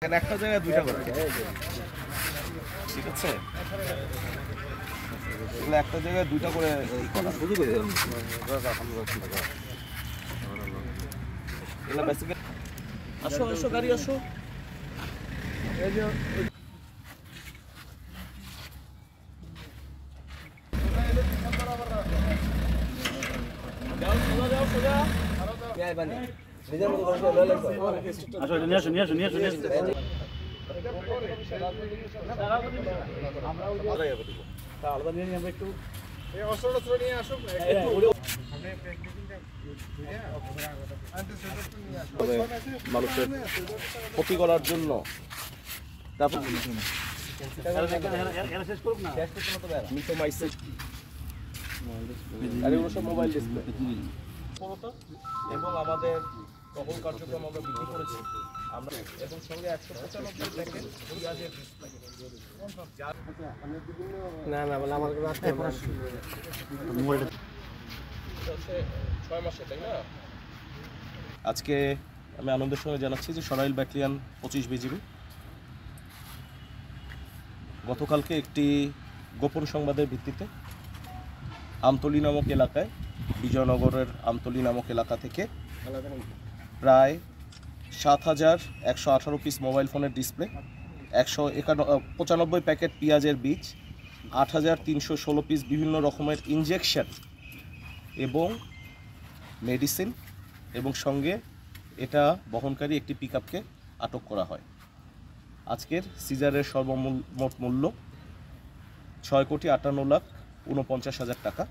একটা জায়গায় দুইটা করে, ঠিক আছে? এগুলো একটা জায়গায় দুইটা করে আসো আসো গাড়ি আসো। মানুষের ক্ষতি করার জন্য মোবাইল ডিসপ্লে এবং আমাদের টহল কার্যক্রম আমরা বৃদ্ধি করেছি আমরা এবং সঙ্গে 195 প্যাকেট পেঁয়াজের না না বলে আমার 6 মাসে, তাই না? আজকে আমি আনন্দের সঙ্গে জানাচ্ছি যে সরাইল ব্যাটালিয়ন 25 বিজিবি গতকালকে একটি গোপন সংবাদের ভিত্তিতে আমতলী নামক এলাকায়, বিজয়নগরের আমতলী নামক এলাকা থেকে প্রায় 7,118 পিস মোবাইল ফোনের ডিসপ্লে, 195 প্যাকেট পেঁয়াজের বীজ, 8,316 পিস বিভিন্ন রকমের ইনজেকশন এবং মেডিসিন এবং সঙ্গে এটা বহনকারী একটি পিকআপকে আটক করা হয়। আজকের সিজারের সর্বমোট মূল্য 6,58,49,000 টাকা।